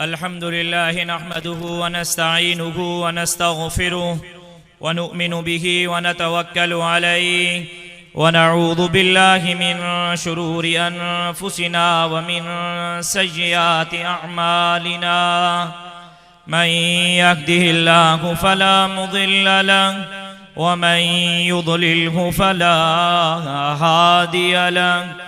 अल्हम्दुलिल्लाह नहमदुहु व नस्तईनुहु व नस्तगफिरुहु व नु'मिनु बिही व नतवक्कलु अलैहि व नऊज़ु बिल्लाहि मिन शुरूरि अनफुसिना व मिन सय्यिआति अअमालिना मन यहदिहिल्लाहु फला मुदिल्ल लहु व मन युद्लिल्हु फला हादिय लहु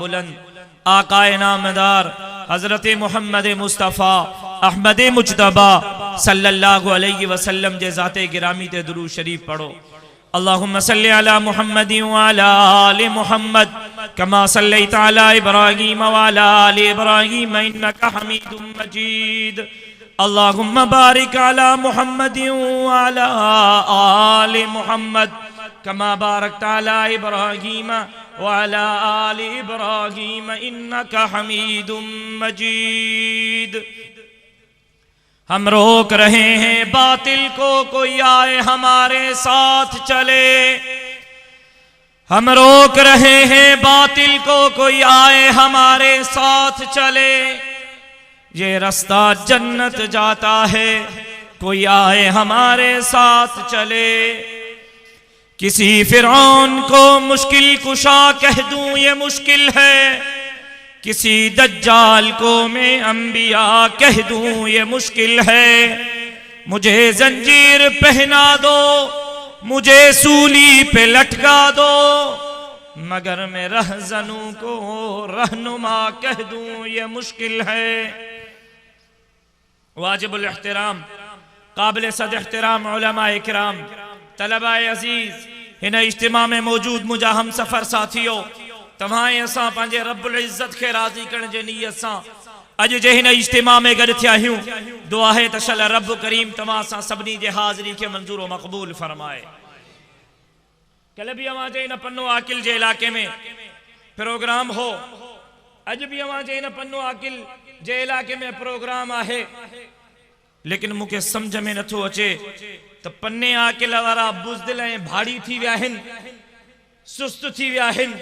बुलंद आकाए नामदार हजरत मोहम्मद मुस्तफ़ा अहमद मुज्तबा सल्लल्लाहु अलैहि वसल्लम जे ज़ाते गिरामी ते दुरूद शरीफ पढ़ो। अल्लाहुम्मा सल्लि अला मुहम्मद व अला आलि मुहम्मद कमा सल्लैता अला इब्राहीम व अला आलि इब्राहीम इन्नका हमीदुम मजीद। अल्लाहुम्मा बारिक अला मुहम्मद व अला आलि मुहम्मद कमा बारकता अला इब्राहीम वअला आलि इब्राहीम इन्नका हमीदुम मजीद। हम रोक रहे हैं बातिल को, कोई आए हमारे साथ चले। हम रोक रहे हैं बातिल को, कोई आए हमारे साथ चले। ये रास्ता जन्नत जाता है, कोई आए हमारे साथ चले। किसी फिरौन को मुश्किल कुशा कह दूं ये मुश्किल है, किसी दज्जाल को मैं अंबिया कह दूं ये मुश्किल है। मुझे जंजीर पहना दो, मुझे सूली पे लटका दो, मगर मैं रहजनों को रहनुमा कह दूं ये मुश्किल है। वाजिबुल एहतराम काबिल सद एहतराम उलमा इकराम तलबाए अजीज हिन इज्तिमा में मौजूद मुझा हम सफ़र साथियों तव्हां असां पंहिंजे रब्बुल इज़्ज़त खे राज़ी करण जे नियत सां अॼु जे हिन इज्तिमा में गॾु थिया आहियूं। दुआ है त शल रब करीम तव्हां सां सभिनी जे हाज़िरी खे मंज़ूर व मक़बूल फरमाए। कल भी अवां जे हिन पन्नो आकिल जे इलाके में प्रोग्राम हो, अॼु भी अवां जे हिन पन्नो आकिल जे इलाके में प्रोग्राम आहे, लेकिन मूंखे समझ में नथो अचे त पन्ने आकिल वारा बुज़दिल ऐं भाड़ी थी विया आहिनि, सुस्त थी विया आहिनि,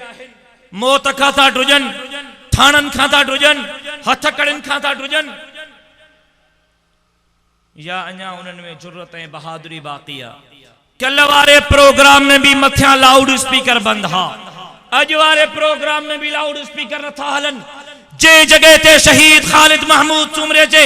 मौत खां था ड्रुजनि, थाणनि खां था ड्रुजनि, हथ कड़नि खां था ड्रुजनि, या अञा उन्हनि में जुर्रत ऐं बहादुरी बाक़ी आहे। कल वारे प्रोग्राम में भी मथियां लाउड स्पीकर बंद हा, अॼु वारे प्रोग्राम में भी लाउड स्पीकर नथा हलनि। जे जगह ते शहीद खालिद महमूद सुमरे जे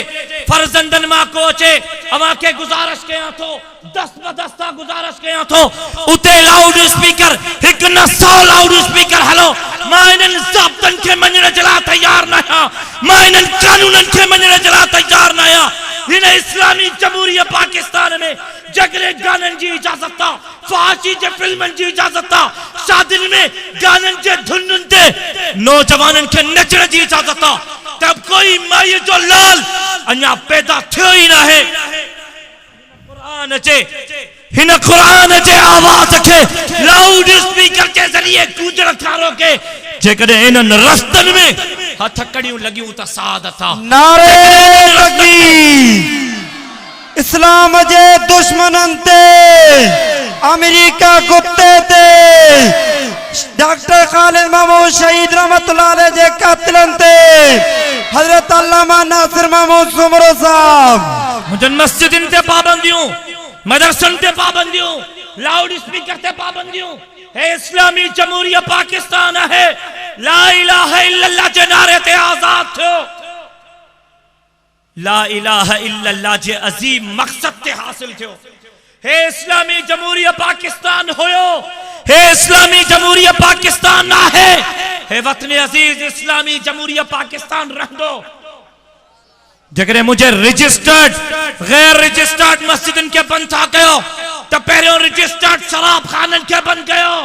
फर्जंदन मां को अचे, अवां के गुजारिश कयां थो, दस्त बदस्ता गुजारिश कयां थो, उते लाउड स्पीकर हिक न 100 लाउड स्पीकर हलो। मां इन्हनि ज़ाब्तनि खे मञण जे लाइ तयार न आहियां, मां इन्हनि कानूननि खे मञण जे लाइ तयार न आहियां। हिन इस्लामी जमहूरियत पाकिस्तान में जगरे गानन जी इजाजत था, फहाशी जे फिल्मन जी इजाजत था, शादिन में गानन जे धुनन ते नौजवानन के नचण जी इजाजत आ तब कोई माई जो लाल अन्या पैदा थियो ही ना है कुरान चे हिन कुरान जे आवाज के लाउड स्पीकर के जरिए गूंजण थारो के जेकॾहिं इन्हनि रस्तनि में हथ कड़ियूं लॻियूं त सादत आ। नारे तकबीर। इस्लाम जे दुश्मनन ते अमेरिका कुत्ते ते डॉक्टर खालिद महमूद शहीद रहमतुल्लाह अलैह जे कातिलन ते हजरत अल्लामा नासिर महमूद सुमरो साहब मुझन मस्जिदन ते पाबंदियों मदरसन ते पाबंदियों लाउड स्पीकर ते पाबंदियों है इस्लामी जमहूरियत पाकिस्तान है ला इलाहा इल्लल्लाह जे नारे ते आजाद थियो ला इलाहा इल्लल्लाह जे अजीम मकसद ते हासिल थियो है इस्लामी जमहूरियत पाकिस्तान होयो है इस्लामी जमहूरियत पाकिस्तान ना है वतन अजीज इस्लामी जमहूरियत पाकिस्तान रहंदो जगरे मुझे रजिस्टर्ड गैर रजिस्टर्ड मस्जिदन के बंद था कयो तो पहिरियों रजिस्टर्ड शराब खानन के बंद कयो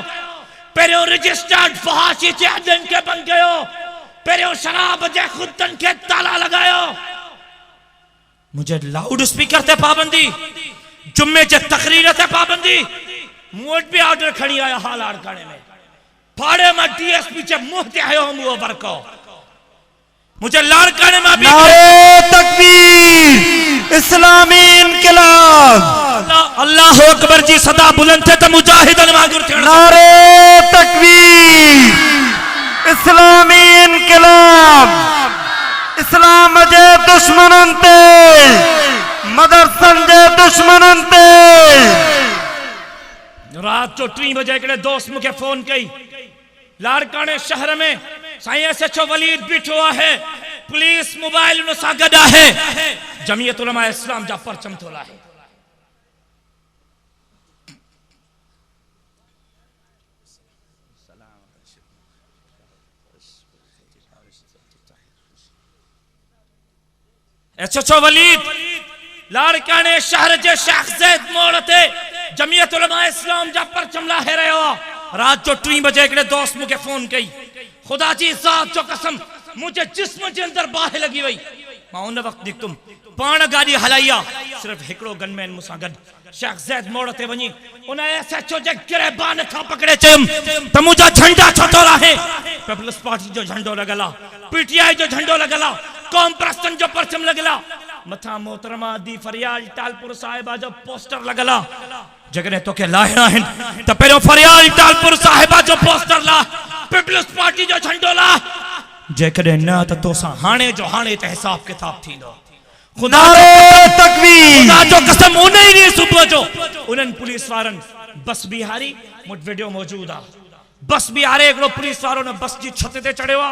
पहिरियों रजिस्टर्ड फहाशी जे अडन के बंद कयो पहिरियों शराब जे खुदन के ताला लगायो मुझे लाउड स्पीकर ते पाबंदी जुम्मे जे तकरीर ते पाबंदी मूट भी ऑर्डर खड़ी आया हाल आड़काने में फाड़े में डीएसपी जे मुंह ते आयो हम वो बरको मुझे लाड़काने में भी नारे तकबीर। इस्लामी इनकलाब अल्लाह अकबर जी सदा बुलंद थे तो मुजाहिदन मांगुर थे। नारे तकबीर। इस्लामी इनकलाब इस्लाम जे दुश्मनन ते मदरसन जे दुश्मनन ते रात जो 3 बजे के दोस्त मुझे फोन कई लाड़काने शहर में साईं एसएचओ वलीद बीठो है पुलिस मोबाइल में सागदा है जमीयत उलमा इस्लाम जा परचम थोला है एसएचओ वलीद लाड़काने शहर जे शेख ज़ैद मोड़ ते जमीयत उलमा इस्लाम जा परचम लाहे रहो रात जो 3 बजे के दोस्त मुझे फोन कई खुदा जी जात जो कसम मुझे जिस्म के अंदर बाह लगी वही मां उन वक्त निकतुम पाण गाड़ी हलाइया सिर्फ हिकड़ो गनमैन मुसा गड शेख ज़ैद मोड़ ते वनी उन एसएचओ जे गिरबान खा पकड़े चम त मुजा झंडा छतो रहे पीपल्स पार्टी जो झंडो लगला पीटीआई जो झंडो लगला कौम प्रस्तन जो परचम लगला मथा मोहतरमा दी फरियाल टालपुर साहिबा जो पोस्टर लगला जगने तो के लाहिना है त पहिरियों फरियाल टालपुर साहिबा जो पोस्टर ला पीपल्स पार्टी जो झंडो ला जेकॾहिं न त तोसां हाणे जो हाणे ते हिसाब किताब थींदो खुदा जो कसम उन ही ॾींहुं सुबुह जो उन्हनि पुलिस वारनि बस बिहारी मूं वीडियो मौजूद आ बस बिहारे हिकिड़ो पुलिस वारो न बस जी छत ते चढ़ियो आ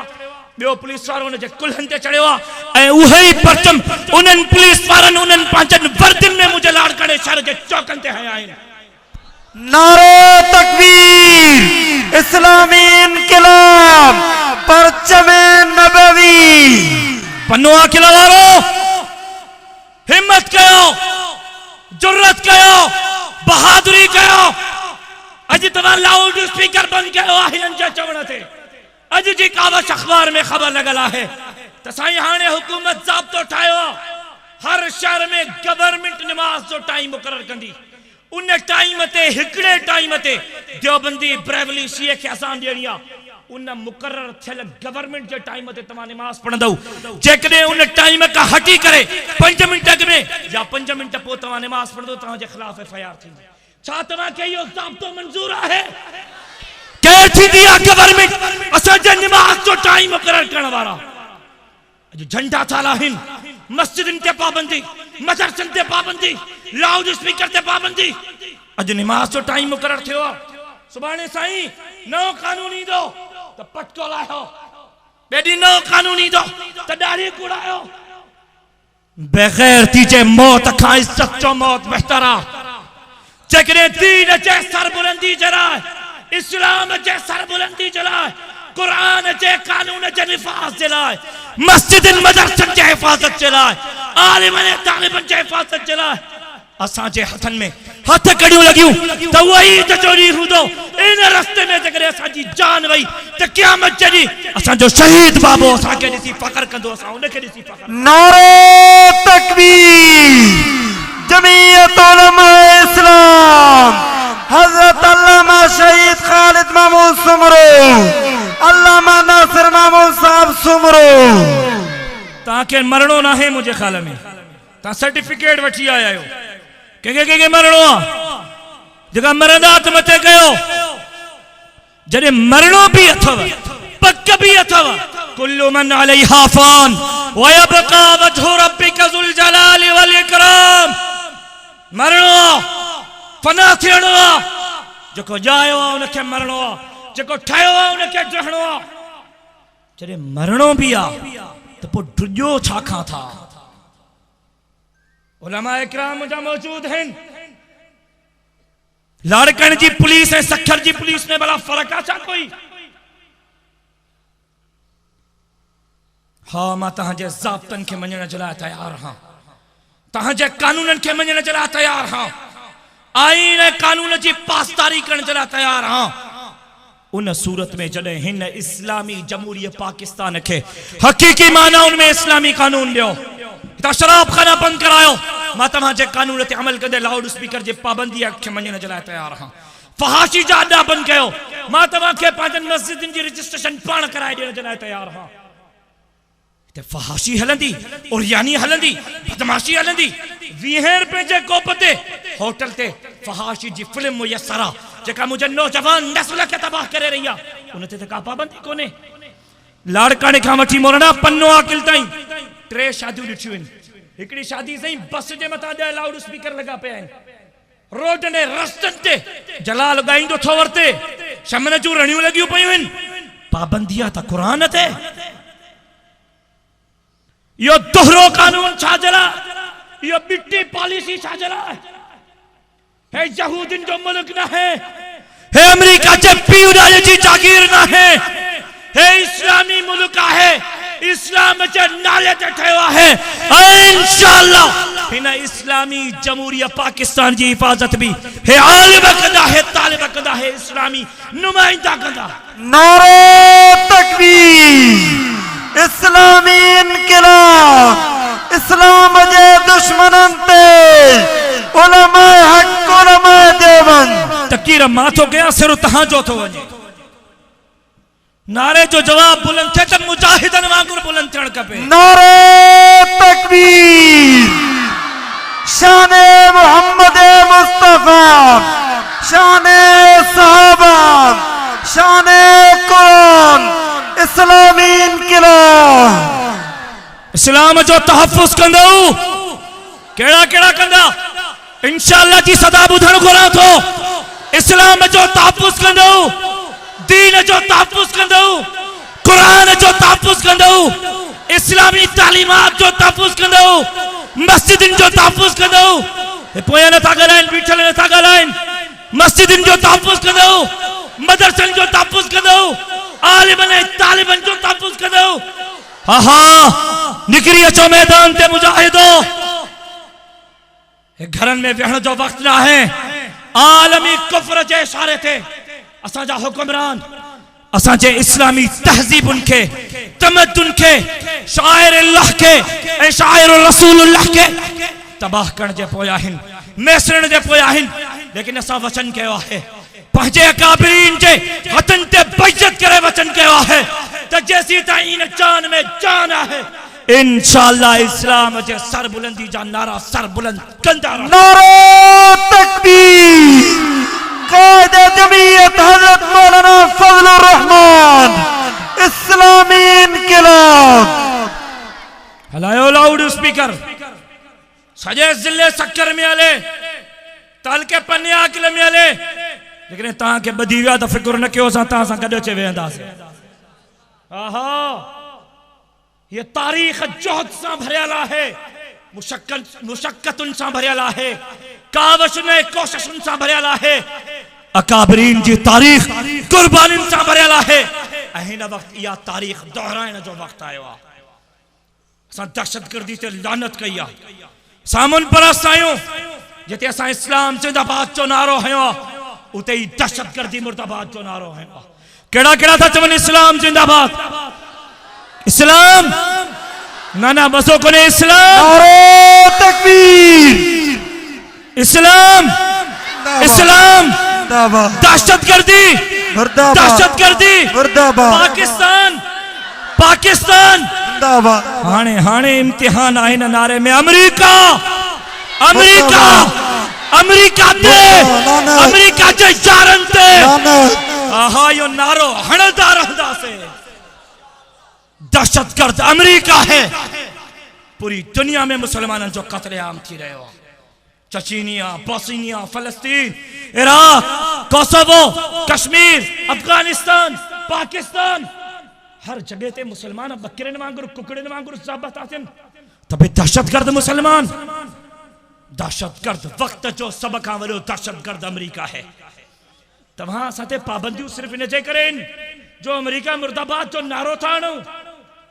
ॿियो पुलिस वारो उन जे कुल्हनि ते चढ़ियो आ ऐं उहे ई परचम उन्हनि पुलिस वारनि उन्हनि पंहिंजनि वर्दियुनि में मुंहिंजे लाड़काने शहर जे चौकनि ते हया आहिनि। नारे तकबीर। इस्लामी इनकलाब परचमे नबवी पन्नो किला वारो हिम्मत कयो जुर्रत कयो बहादुरी कयो अज तव्हां लाउड स्पीकर बंद कयो आहे जे चवण ते अज जी कावश अखबार में खबर लगला है त साईं हाणे हुकूमत ज़ाब्तो ठायो हर शहर में गवर्नमेंट नमाज जो टाइम मुकर्रर कंदी उन टाइम ते हिकड़े टाइम ते देवबंदी ब्रेवली शीए के अजान ॾियणी आ उन मुकर्रर थियल गवर्नमेंट जे टाइम ते तव्हां नमाज पढ़ंदो जेकॾहिं उन टाइम का हटी करे 5 मिनट में या 5 मिनट पोइ तव्हां नमाज पढ़ंदो तव्हां जे खिलाफ एफआईआर थींदी छा तव्हां खे इहो ज़ाब्तो मंज़ूर आहे केर थींदी आहे गवर्नमेंट असां जे नमाज जो टाइम मुकर्रर करण वारा अॼु झंडा था लाहिनि मस्जिदन ते पाबंदी मदरसन ते पाबंदी लाउड स्पीकर ते पाबंदी अॼु नमाज जो टाइम मुकर्रर थियो आहे सुभाणे साईं नओ कानून ईंदो त पटको लाहियो बेडी नओ कानून ईंदो त ॾाढ़ी कुड़ायो बग़ैरती जे मौत खां इज्जत जो मौत बहितर आहे जेकॾहिं दीन जे सरबुलंदी जे लाइ इस्लाम जे सरबुलंदी जे लाइ कुरान जे कानून जे निफाज़ जे लाइ मस्जिदन मदरसन जे हिफ़ाज़त जे लाइ आलिमन तालिबन जे हिफ़ाज़त जे लाइ असां जे हथन में हथ कड़ियों लगियूं तो वही त चोरी हूंदो इन रस्ते में जगरे असांजी जान वई त क़यामत जड़ी असांजो शहीद बाबो असांखे ॾिसी फ़ख्र कंदो असां उनखे ॾिसी फ़ख्र नारे तकबीर जमीयत उलमा इस्लाम हजरत अल्लामा शहीद खालिद महमूद सुमरो अल्लामा नासिर महमूद साहब सुमरो ताके मरणो ना है मुझे ख्याल में ता सर्टिफिकेट वठी आया हो के मरणो जगह मरंदा त मथे कयो जडे मरणो भी अथव पक भी अथव कुल्लु मन अलैहा फान व यबका वजहु रब्बिका ज़ुल जलाली वल इकराम मरणो फना थियणो जेको जायो उनखे मरणो जेको ठायो उनखे जहणो जडे मरणो भी आ तो पो ड्रियो छा खां था उलमा इकराम जा मौजूद हैं लाड़कन जी पुलिस है सखर जी पुलिस में बड़ा फर्क आ कोई हाँ मां तहांजे ज़ाब्तन के मञण जे लाइ तैयार हाँ तहांजे कानूनन के मञण जे लाइ तैयार हाँ आईन ऐं कानून जी पासदारी करण जे लाइ तैयार हाँ उन सूरत में जडे हिन इस्लामी जमहूरियत पाकिस्तान के हकीकी माना उनमें इस्लामी कानून दियो ता शराब खाना बंद करायो मां तव्हांजे कानून ते अमल कंदे लाउड स्पीकर जे पाबंदी खे मञण जे लाइ तैयार हाँ फहाशी जा अड्डा बंद कयो मां तव्हांखे पंहिंजनि मस्जिदनि जी रजिस्ट्रेशन पाण कराए ॾियण जे लाइ तैयार हाँ ते फहाशी हलंदी उरियानी हलंदी बदमाशी हलंदी 20 रुपए जे कोप ते होटल ते फहाशी जी फिल्म मुयसरा जेका मुझे नौजवान नस्ल के तबाह करे रही है उन ते का पाबंदी कोने लाड़काने खां वठी मोरना पन्नो आकिल ताईं 3 शादियूं ॾिठियूं आहिनि हिकड़ी शादी सही बस जे मथां 10 लाउड स्पीकर लगा पे आहिनि रोड ने रस्तन ते जलाल गाइंदो थो वरते शमन जूं रणियूं लगियूं पयूं आहिनि पाबंदिया त कुरान ते यो दोहरो कानून छा जला यो बिट्टी पॉलिसी छा जला है यहूदिन जो मुल्क ना है अमेरिका जे पीउराज जी जागीर ना है इस्लामी मुल्क है इस्लाम जे नाले ते ठयो है इंशाअल्लाह हिन इस्लामी जमहूरियत पाकिस्तान जी हिफाजत भी है आलिम कंदा है तालिब कंदा है इस्लामी नुमाइंदा कंदा नारे तकबीर इस्लामी इनकलाब इस्लाम जे दुश्मनन ते उलमा हक उलमा देवबंद तकीर माथो गया सिर तहां जो तो वने नारे जो जवाब बुलंद थे त मुजाहिदन वांगुर बुलंद थियण खपे नारे तकबीर शाने मोहम्मद मुस्तफा शाने सहाबा शाने कुरान इस्लामी इनकलाब इस्लाम जो तहफ़्फ़ुज़ कंदो केड़ा केड़ा कंदा इंशाअल्लाह जी सदा बुधण घुरा थो इस्लाम जो तहफ़्फ़ुज़ कंदो दीन जो तहफ़्फ़ुज़ कंदो कुरान जो तहफ़्फ़ुज़ कंदो इस्लामी तालीमात जो तहफ़्फ़ुज़ कंदो मस्जिदन जो तहफ़्फ़ुज़ कंदो पोया न था ॻाल्हाइनि बीठल न था ॻाल्हाइनि मस्जिदन जो तहफ़्फ़ुज़ कंदो मदरसन जो तहफ़्फ़ुज़ कंदो आलिमन ऐं तालिबन जो तहफ़्फ़ुज़ कंदो निकरी अचो मैदान ते मुजाहिदो घरन में वेहण जो वक्त ना है आलमी कुफ्र जे इशारे ते असांजा हुक्मरान असांजे इस्लामी तहज़ीबुन के तमद्दुन के शाइर अल्लाह के ऐं शाइर रसूलुल्लाह के तबाह करण जे पोया आहिनि मैसरण जे पोया आहिनि लेकिन असां वचन कयो आहे पंहिंजे अकाबरीन जे हथन ते बेइज्जत करे वचन कयो आहे त जेसी ताईं इन जान में जान आहे इंशाअल्लाह इस्लाम जे सर बुलंदी जा नारा सर बुलंद कंदा नारे तकबीर कायदे जमीयत हजरत मौलाना फजलुर रहमान इस्लामी इनकलाब हलायो लाउड स्पीकर सजे जिले सक्कर में आले तल के पन्ने आकिल में आले लेकिन ता के बदी विया त फिक्र न कयो सा ता सा गड चे वेंदासे आहा ये तारीख जोहद सा भरियला है मुशक्कतुन सा भरियला है कावश ने कोशिशुन सा भरियला है अकाबरीन जी तारीख कुर्बानीन सा भरियला है अहिन वक्त या तारीख दोहराइण जो वक्त आयो आ सा दहशतगर्दी ते लानत कई आ सामुन परस्त आयो जिते असां इस्लाम जिंदाबाद जो नारो हयो उते ही दहशतगर्दी मुर्दाबाद जो नारो हयो। केड़ा केड़ा था चवन इस्लाम जिंदाबाद, इस्लाम ना ना बसो कोने इस्लाम, नारे तकबीर, इस्लाम इस्लाम, मुर्दाबाद, दहशतगर्दी मुर्दाबाद, दहशतगर्दी, मुर्दाबाद, पाकिस्तान पाकिस्तान। मुर्दाबाद। हाणे हाणे इम्तिहान आहे न नारे में। अमेरिका अमेरिका अमेरिका ते अमेरिका जे यारनि ते आहा यो नारो हणंदा रहंदासीं। दहशतगर्द अमेरिका है, पूरी दुनिया में मुसलमानों जो कत्लेआम थी रहे हो। चचीनिया, बोस्निया, फलस्तीन, इराक, कोसोवो, कश्मीर, अफगानिस्तान, पाकिस्तान, हर जगह ते मुसलमान बकरे वांगुर कुकड़े वांगुर ज़ाबत आथिन। तबे दहशतगर्द मुसलमान, दहशतगर्द वक्त जो सब खां वॾो दहशतगर्द अमेरिका है। तव्हां असांते पाबंदियूं सिर्फ़ इन जे करे जो अमेरिका मुर्दाबाद जो नारो था हणूं।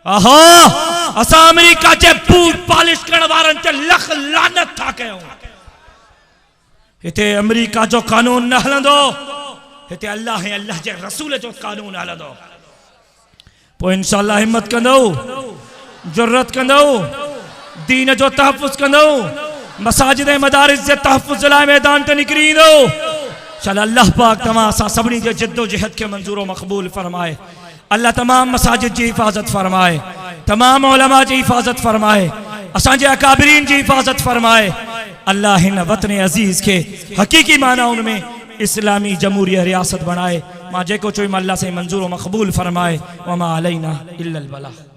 आहा असां अमेरिका जे बूट पॉलिश करण वारनि ते लख लानत था कयूं। हिते अमेरिका जो कानून न हलंदो, हिते अल्लाह ऐं अल्लाह जे रसूल जो कानून हलंदो। पोइ इंशाअल्लाह हिम्मत कंदो, जुर्रत कंदो, दीन जो तहफ़्फ़ुज़ कंदो, मसाजिद ऐं मदारिस जे तहफ़्फ़ुज़ लाइ मैदान ते निकिरी ईंदो। चल अल्लाह पाक तमाम असां सभिनी जे जिद्दोजहद के मंजूर व मक़बूल फरमाए। अल्लाह तमाम मसाजिद की हिफाजत फरमाए, तमाम उलमा की हिफाजत फरमाए, असांजे अकाबरीन की हिफाजत फरमाए। अल्लाह हिन वतन अज़ीज़ के हकीकी मानाउनि में इस्लामी जमहूरिया रियासत बनाए। मां जेको चयो अल्लाह से मंजूर व मक़बूल फरमाए। वमा अलैना इल्लल बलाग।